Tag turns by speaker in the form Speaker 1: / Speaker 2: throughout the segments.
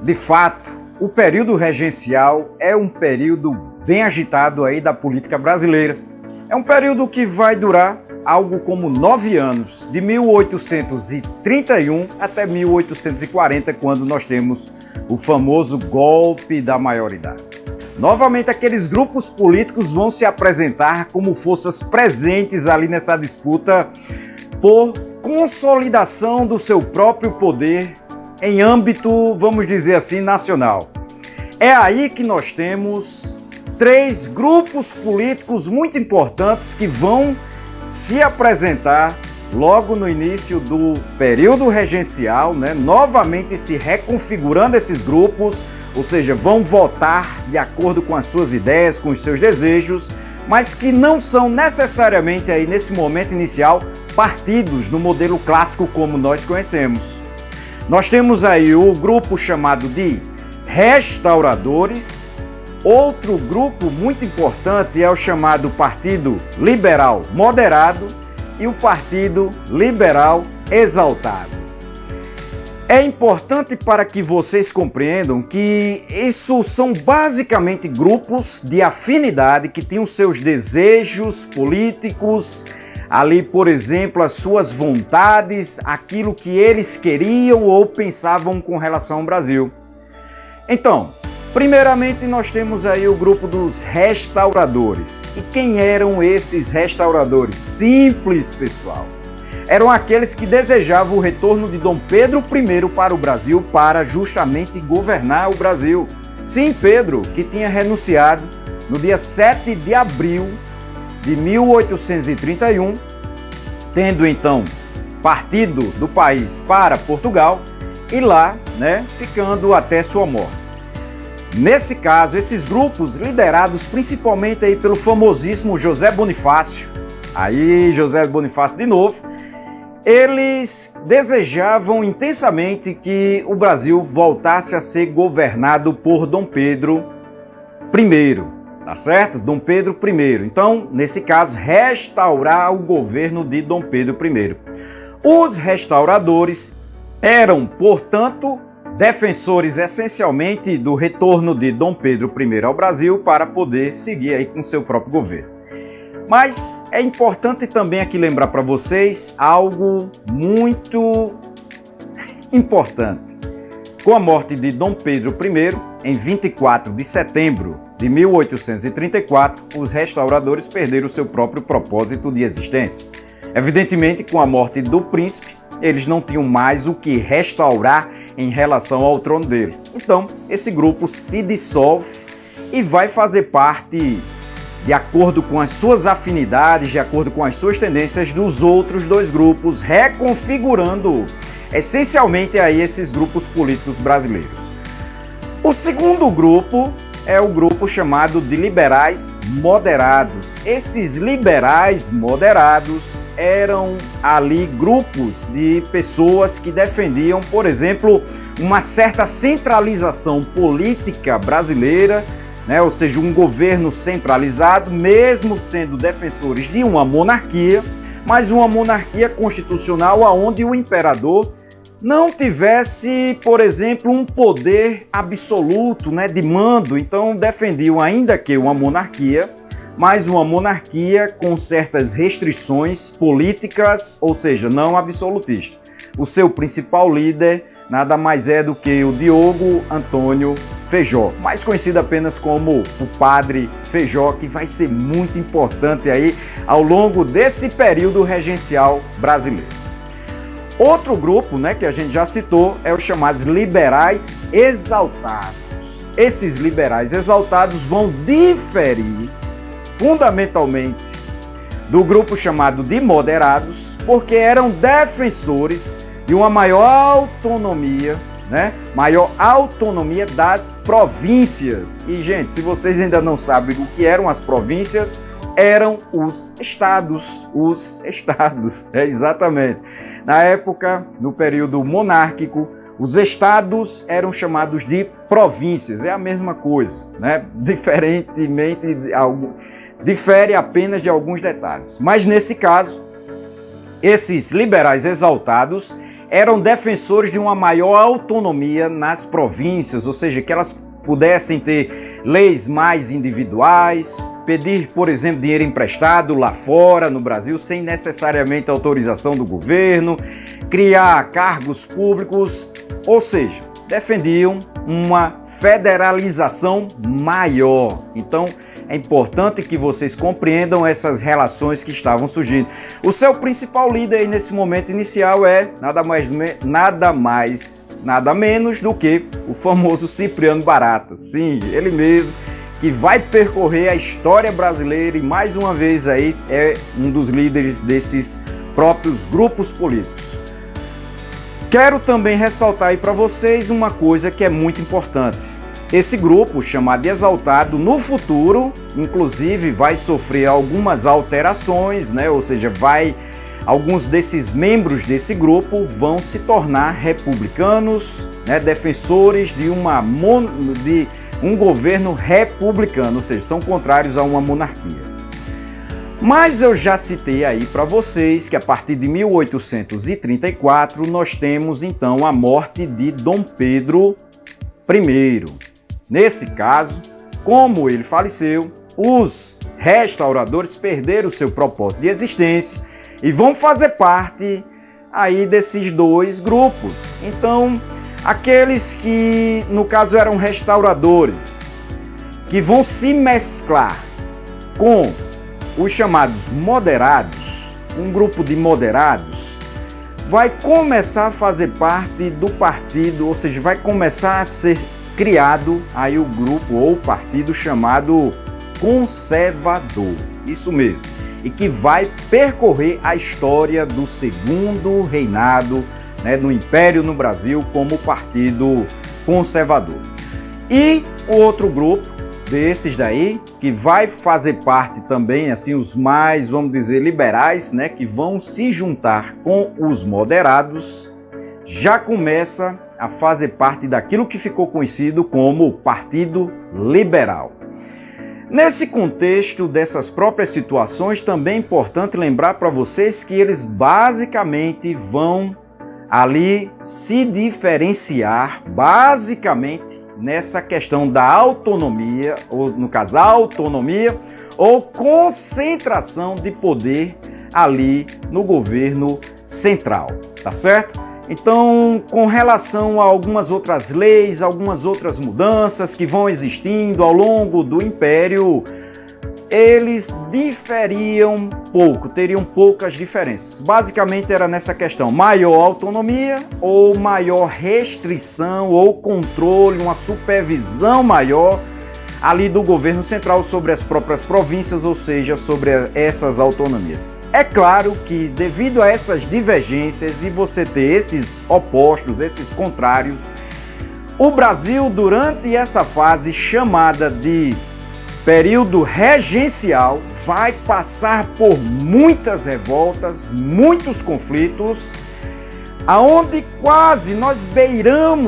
Speaker 1: De fato, o período regencial é um período bem agitado aí da política brasileira. É um período que vai durar algo como 9 anos, de 1831 até 1840, quando nós temos o famoso golpe da maioridade. Novamente, aqueles grupos políticos vão se apresentar como forças presentes ali nessa disputa por consolidação do seu próprio poder em âmbito, vamos dizer assim, nacional. É aí que nós temos 3 grupos políticos muito importantes que vão se apresentar logo no início do período regencial, novamente se reconfigurando esses grupos, ou seja, vão votar de acordo com as suas ideias, com os seus desejos, mas que não são necessariamente aí nesse momento inicial partidos no modelo clássico como nós conhecemos. Nós temos aí o grupo chamado de restauradores. Outro grupo muito importante é o chamado Partido Liberal Moderado e o Partido Liberal Exaltado. É importante para que vocês compreendam que isso são basicamente grupos de afinidade que têm os seus desejos políticos, ali, por exemplo, as suas vontades, aquilo que eles queriam ou pensavam com relação ao Brasil. Então, primeiramente nós temos aí o grupo dos restauradores. E quem eram esses restauradores? Simples, pessoal. Eram aqueles que desejavam o retorno de Dom Pedro I para o Brasil para justamente governar o Brasil. Sim, Pedro, que tinha renunciado no dia 7 de abril de 1831, tendo então partido do país para Portugal e lá, ficando até sua morte. Nesse caso, esses grupos, liderados principalmente aí pelo famosíssimo José Bonifácio, José Bonifácio de novo, eles desejavam intensamente que o Brasil voltasse a ser governado por Dom Pedro I. Tá certo? Dom Pedro I. Então, nesse caso, restaurar o governo de Dom Pedro I. Os restauradores eram, portanto, defensores essencialmente do retorno de Dom Pedro I ao Brasil para poder seguir aí com seu próprio governo. Mas é importante também aqui lembrar para vocês algo muito importante. Com a morte de Dom Pedro I, em 24 de setembro de 1834, os restauradores perderam seu próprio propósito de existência. Evidentemente, com a morte do príncipe, eles não tinham mais o que restaurar em relação ao trono dele. Então, esse grupo se dissolve e vai fazer parte, de acordo com as suas afinidades, de acordo com as suas tendências, dos outros 2 grupos, reconfigurando essencialmente aí esses grupos políticos brasileiros. O segundo grupo é o grupo chamado de liberais moderados. Esses liberais moderados eram ali grupos de pessoas que defendiam, por exemplo, uma certa centralização política brasileira, ou seja, um governo centralizado, mesmo sendo defensores de uma monarquia, mas uma monarquia constitucional onde o imperador não tivesse, por exemplo, um poder absoluto, de mando. Então defendiam ainda que uma monarquia, mas uma monarquia com certas restrições políticas, ou seja, não absolutista. O seu principal líder nada mais é do que o Diogo Antônio Feijó, mais conhecido apenas como o Padre Feijó, que vai ser muito importante aí ao longo desse período regencial brasileiro. Outro grupo, que a gente já citou, é os chamados liberais exaltados. Esses liberais exaltados vão diferir fundamentalmente do grupo chamado de moderados, porque eram defensores de uma maior autonomia, maior autonomia das províncias. E, gente, se vocês ainda não sabem o que eram as províncias, eram os estados, exatamente. Na época, no período monárquico, os estados eram chamados de províncias, é a mesma coisa, difere apenas de alguns detalhes. Mas nesse caso, esses liberais exaltados, eram defensores de uma maior autonomia nas províncias, ou seja, que elas pudessem ter leis mais individuais, pedir, por exemplo, dinheiro emprestado lá fora, no Brasil, sem necessariamente autorização do governo, criar cargos públicos, ou seja, defendiam uma federalização maior. Então, é importante que vocês compreendam essas relações que estavam surgindo. O seu principal líder aí nesse momento inicial é nada menos do que o famoso Cipriano Barata. Sim, ele mesmo, que vai percorrer a história brasileira e mais uma vez aí é um dos líderes desses próprios grupos políticos. Quero também ressaltar aí para vocês uma coisa que é muito importante. Esse grupo, chamado de Exaltado, no futuro, inclusive, vai sofrer algumas alterações, né? Ou seja, alguns desses membros desse grupo vão se tornar republicanos, né? Defensores de um governo republicano, ou seja, são contrários a uma monarquia. Mas eu já citei aí para vocês que a partir de 1834 nós temos então a morte de Dom Pedro I. Nesse caso, como ele faleceu, os restauradores perderam seu propósito de existência e vão fazer parte aí desses dois grupos. Então, aqueles que, no caso, eram restauradores, que vão se mesclar com os chamados moderados, um grupo de moderados, vai começar a fazer parte do partido, ou seja, vai começar a ser criado aí o grupo ou o partido chamado Conservador, isso mesmo, e que vai percorrer a história do segundo reinado, né, do Império no Brasil como Partido Conservador. E o outro grupo desses daí, que vai fazer parte também, assim, os mais, vamos dizer, liberais, né, que vão se juntar com os moderados, já começa a fazer parte daquilo que ficou conhecido como Partido Liberal. Nesse contexto dessas próprias situações, também é importante lembrar para vocês que eles basicamente vão ali se diferenciar, basicamente, nessa questão da autonomia, ou no caso, autonomia ou concentração de poder ali no governo central, tá certo? Então, com relação a algumas outras leis, algumas outras mudanças que vão existindo ao longo do Império, eles diferiam pouco, teriam poucas diferenças. Basicamente era nessa questão, maior autonomia ou maior restrição ou controle, uma supervisão maior ali do governo central sobre as próprias províncias, ou seja, sobre essas autonomias. É claro que devido a essas divergências e você ter esses opostos, esses contrários, o Brasil durante essa fase chamada de período regencial vai passar por muitas revoltas, muitos conflitos, aonde quase nós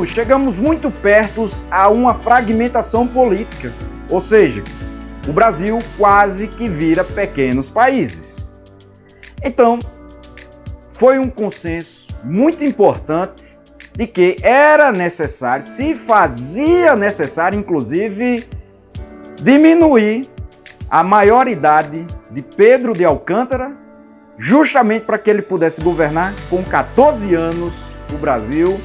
Speaker 1: chegamos muito perto a uma fragmentação política. Ou seja, o Brasil quase que vira pequenos países. Então, foi um consenso muito importante de que era necessário, se fazia necessário, inclusive, diminuir a maioridade de Pedro de Alcântara, justamente para que ele pudesse governar com 14 anos o Brasil,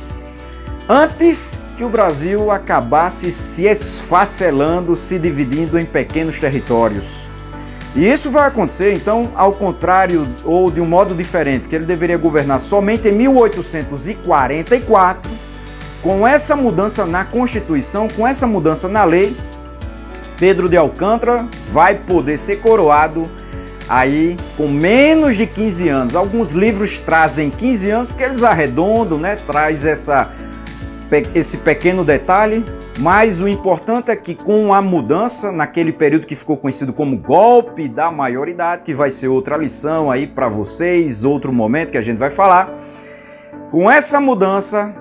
Speaker 1: antes que o Brasil acabasse se esfacelando, se dividindo em pequenos territórios. E isso vai acontecer, então, ao contrário ou de um modo diferente, que ele deveria governar somente em 1844, com essa mudança na Constituição, com essa mudança na lei, Pedro de Alcântara vai poder ser coroado aí com menos de 15 anos. Alguns livros trazem 15 anos porque eles arredondam, né? Traz esse pequeno detalhe, mas o importante é que com a mudança, naquele período que ficou conhecido como golpe da maioridade, que vai ser outra lição aí para vocês, outro momento que a gente vai falar, com essa mudança,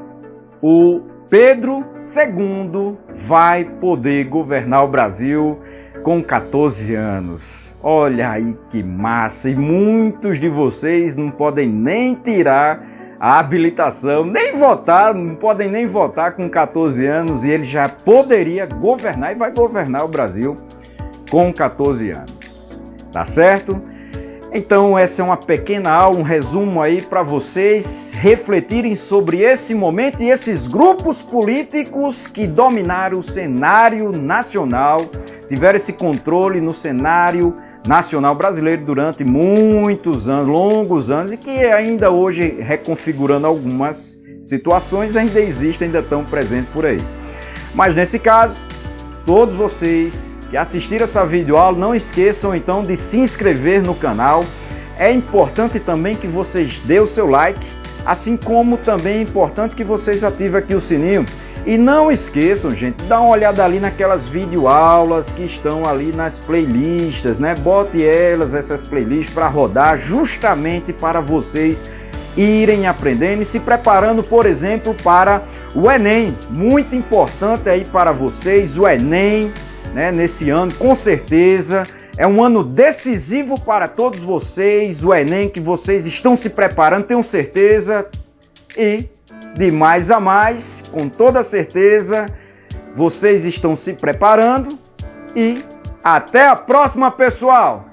Speaker 1: o Pedro II vai poder governar o Brasil com 14 anos. Olha aí que massa! E muitos de vocês não podem nem tirar a habilitação, nem votar, não podem nem votar com 14 anos e ele já poderia governar e vai governar o Brasil com 14 anos. Tá certo? Então essa é uma pequena aula, um resumo aí para vocês refletirem sobre esse momento e esses grupos políticos que dominaram o cenário nacional, tiveram esse controle no cenário nacional brasileiro durante muitos anos, longos anos, e que ainda hoje, reconfigurando algumas situações, ainda existem, ainda estão presentes por aí. Mas nesse caso, todos vocês que assistiram essa videoaula, não esqueçam então de se inscrever no canal. É importante também que vocês dêem o seu like, assim como também é importante que vocês ativem aqui o sininho. E não esqueçam, gente, dá uma olhada ali naquelas videoaulas que estão ali nas playlists, né? Bote essas playlists para rodar justamente para vocês irem aprendendo e se preparando, por exemplo, para o Enem. Muito importante aí para vocês o Enem, né? Nesse ano, com certeza. É um ano decisivo para todos vocês, o Enem, que vocês estão se preparando, tenho certeza. E de mais a mais, com toda certeza, vocês estão se preparando. E até a próxima, pessoal!